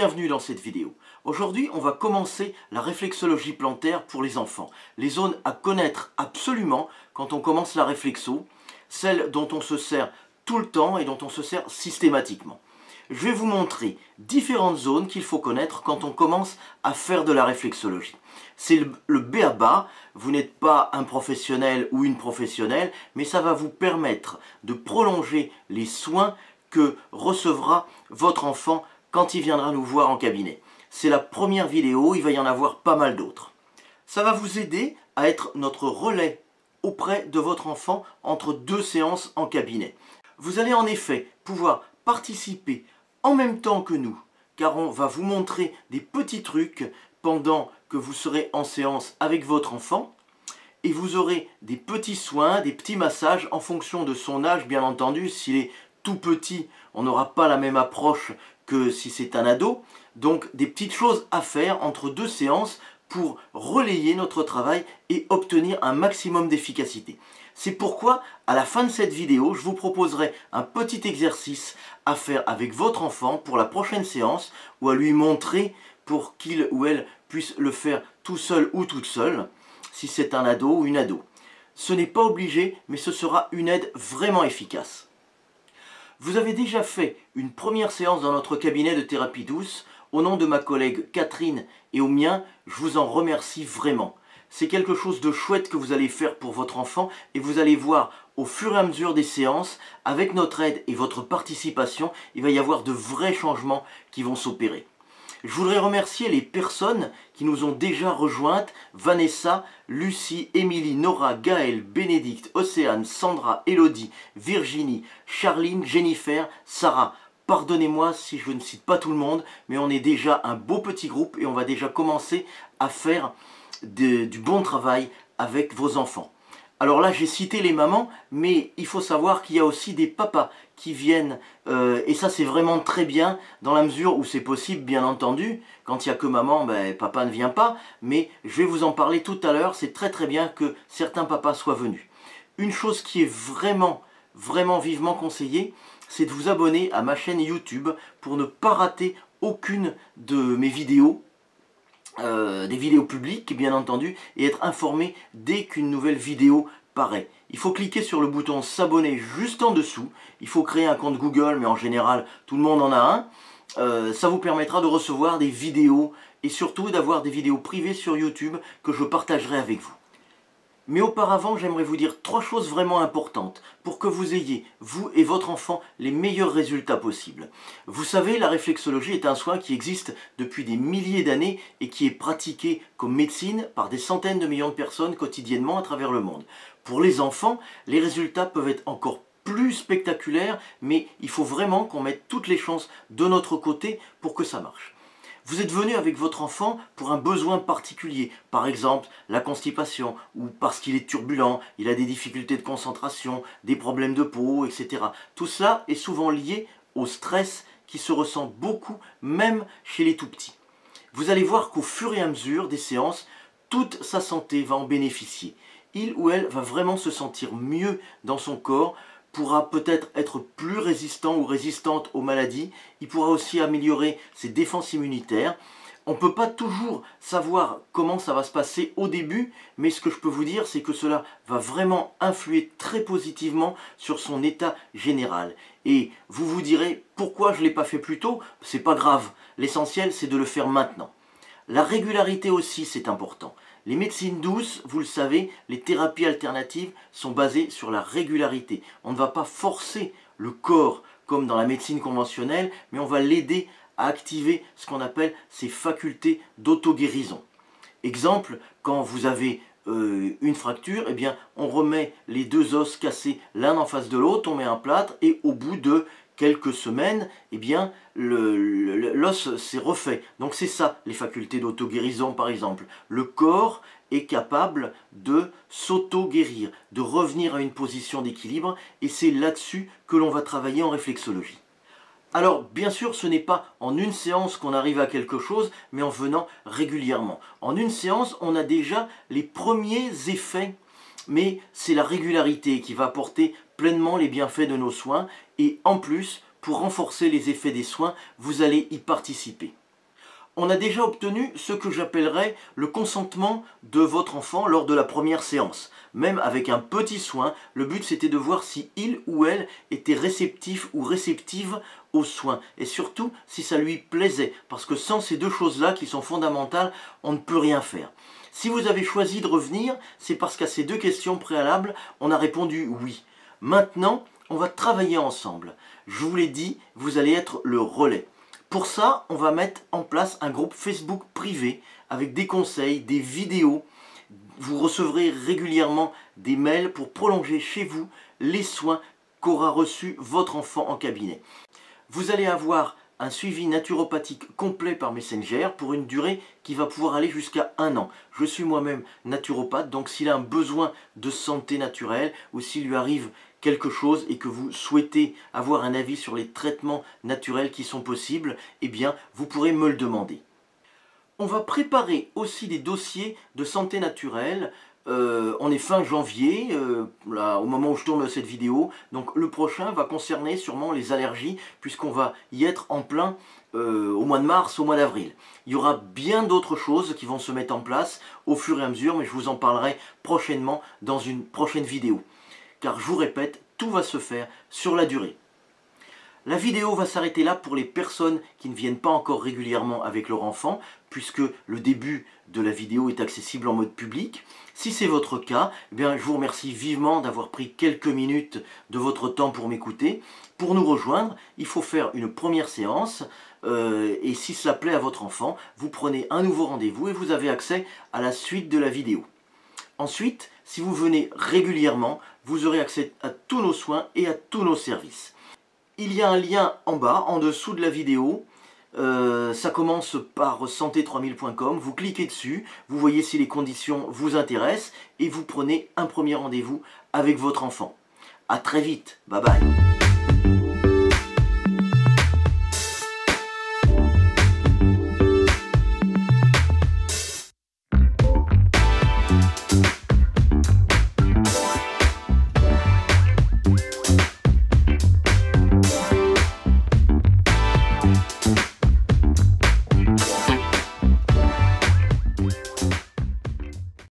bienvenue dans cette vidéo. Aujourd'hui, on va commencer la réflexologie plantaire pour les enfants. Les zones à connaître absolument quand on commence la réflexo, celles dont on se sert tout le temps et dont on se sert systématiquement. Je vais vous montrer différentes zones qu'il faut connaître quand on commence à faire de la réflexologie. C'est le b.a.-ba, vous n'êtes pas un professionnel ou une professionnelle, mais ça va vous permettre de prolonger les soins que recevra votre enfant quand il viendra nous voir en cabinet. C'est la première vidéo, il va y en avoir pas mal d'autres. Ça va vous aider à être notre relais auprès de votre enfant entre deux séances en cabinet. Vous allez en effet pouvoir participer en même temps que nous, car on va vous montrer des petits trucs pendant que vous serez en séance avec votre enfant, et vous aurez des petits soins, des petits massages en fonction de son âge, bien entendu. S'il est tout petit, on n'aura pas la même approche que si c'est un ado. Donc des petites choses à faire entre deux séances pour relayer notre travail et obtenir un maximum d'efficacité. C'est pourquoi, à la fin de cette vidéo, je vous proposerai un petit exercice à faire avec votre enfant pour la prochaine séance, ou à lui montrer pour qu'il ou elle puisse le faire tout seul ou toute seule, si c'est un ado ou une ado. Ce n'est pas obligé, mais ce sera une aide vraiment efficace. Vous avez déjà fait une première séance dans notre cabinet de thérapie douce. Au nom de ma collègue Catherine et au mien, je vous en remercie vraiment. C'est quelque chose de chouette que vous allez faire pour votre enfant et vous allez voir au fur et à mesure des séances, avec notre aide et votre participation, il va y avoir de vrais changements qui vont s'opérer. Je voudrais remercier les personnes qui nous ont déjà rejointes: Vanessa, Lucie, Émilie, Nora, Gaëlle, Bénédicte, Océane, Sandra, Elodie, Virginie, Charline, Jennifer, Sarah. Pardonnez-moi si je ne cite pas tout le monde, mais on est déjà un beau petit groupe et on va déjà commencer à faire du bon travail avec vos enfants. Alors là, j'ai cité les mamans, mais il faut savoir qu'il y a aussi des papas qui viennent, et ça c'est vraiment très bien, dans la mesure où c'est possible, bien entendu. Quand il n'y a que maman, ben, papa ne vient pas, mais je vais vous en parler tout à l'heure. C'est très très bien que certains papas soient venus. Une chose qui est vraiment vivement conseillée, c'est de vous abonner à ma chaîne YouTube pour ne pas rater aucune de mes vidéos, des vidéos publiques bien entendu, et être informé dès qu'une nouvelle vidéo paraît. Il faut cliquer sur le bouton s'abonner juste en dessous. Il faut créer un compte Google, mais en général tout le monde en a un. Ça vous permettra de recevoir des vidéos et surtout d'avoir des vidéos privées sur YouTube que je partagerai avec vous. Mais auparavant, j'aimerais vous dire trois choses vraiment importantes pour que vous ayez, vous et votre enfant, les meilleurs résultats possibles. Vous savez, la réflexologie est un soin qui existe depuis des milliers d'années et qui est pratiqué comme médecine par des centaines de millions de personnes quotidiennement à travers le monde. Pour les enfants, les résultats peuvent être encore plus spectaculaires, mais il faut vraiment qu'on mette toutes les chances de notre côté pour que ça marche. Vous êtes venu avec votre enfant pour un besoin particulier, par exemple la constipation, ou parce qu'il est turbulent, il a des difficultés de concentration, des problèmes de peau, etc. Tout cela est souvent lié au stress qui se ressent beaucoup, même chez les tout-petits. Vous allez voir qu'au fur et à mesure des séances, toute sa santé va en bénéficier. Il ou elle va vraiment se sentir mieux dans son corps, pourra peut-être être plus résistant ou résistante aux maladies. Il pourra aussi améliorer ses défenses immunitaires. On ne peut pas toujours savoir comment ça va se passer au début, mais ce que je peux vous dire, c'est que cela va vraiment influer très positivement sur son état général. Et vous vous direz, pourquoi je ne l'ai pas fait plus tôt? C'est pas grave, l'essentiel c'est de le faire maintenant. La régularité aussi, c'est important. Les médecines douces, vous le savez, les thérapies alternatives sont basées sur la régularité. On ne va pas forcer le corps comme dans la médecine conventionnelle, mais on va l'aider à activer ce qu'on appelle ses facultés d'auto-guérison. Exemple, quand vous avez une fracture, eh bien, on remet les deux os cassés l'un en face de l'autre, on met un plâtre et au bout de quelques semaines, eh bien, l'os s'est refait. Donc c'est ça, les facultés d'auto-guérison par exemple. Le corps est capable de s'auto-guérir, de revenir à une position d'équilibre, et c'est là-dessus que l'on va travailler en réflexologie. Alors, bien sûr, ce n'est pas en une séance qu'on arrive à quelque chose, mais en venant régulièrement. En une séance, on a déjà les premiers effets, mais c'est la régularité qui va apporter pleinement les bienfaits de nos soins, et en plus, pour renforcer les effets des soins, vous allez y participer. On a déjà obtenu ce que j'appellerais le consentement de votre enfant lors de la première séance. Même avec un petit soin, le but c'était de voir si il ou elle était réceptif ou réceptive aux soins. Et surtout si ça lui plaisait. Parce que sans ces deux choses-là qui sont fondamentales, on ne peut rien faire. Si vous avez choisi de revenir, c'est parce qu'à ces deux questions préalables, on a répondu oui. Maintenant, on va travailler ensemble. Je vous l'ai dit, vous allez être le relais. Pour ça, on va mettre en place un groupe Facebook privé avec des conseils, des vidéos. Vous recevrez régulièrement des mails pour prolonger chez vous les soins qu'aura reçus votre enfant en cabinet. Vous allez avoir un suivi naturopathique complet par Messenger pour une durée qui va pouvoir aller jusqu'à 1 an. Je suis moi-même naturopathe, donc s'il a un besoin de santé naturelle ou s'il lui arrive quelque chose et que vous souhaitez avoir un avis sur les traitements naturels qui sont possibles, eh bien vous pourrez me le demander. On va préparer aussi des dossiers de santé naturelle. On est fin janvier, là, au moment où je tourne cette vidéo, donc le prochain va concerner sûrement les allergies, puisqu'on va y être en plein au mois de mars, au mois d'avril. Il y aura bien d'autres choses qui vont se mettre en place au fur et à mesure, mais je vous en parlerai prochainement dans une prochaine vidéo. Car je vous répète, tout va se faire sur la durée. La vidéo va s'arrêter là pour les personnes qui ne viennent pas encore régulièrement avec leur enfant, puisque le début de la vidéo est accessible en mode public. Si c'est votre cas, eh bien, je vous remercie vivement d'avoir pris quelques minutes de votre temps pour m'écouter. Pour nous rejoindre, il faut faire une première séance, et si cela plaît à votre enfant, vous prenez un nouveau rendez-vous et vous avez accès à la suite de la vidéo. Ensuite, si vous venez régulièrement, vous aurez accès à tous nos soins et à tous nos services. Il y a un lien en bas, en dessous de la vidéo. Ça commence par santé3000.com. Vous cliquez dessus, vous voyez si les conditions vous intéressent et vous prenez un premier rendez-vous avec votre enfant. A très vite, bye bye.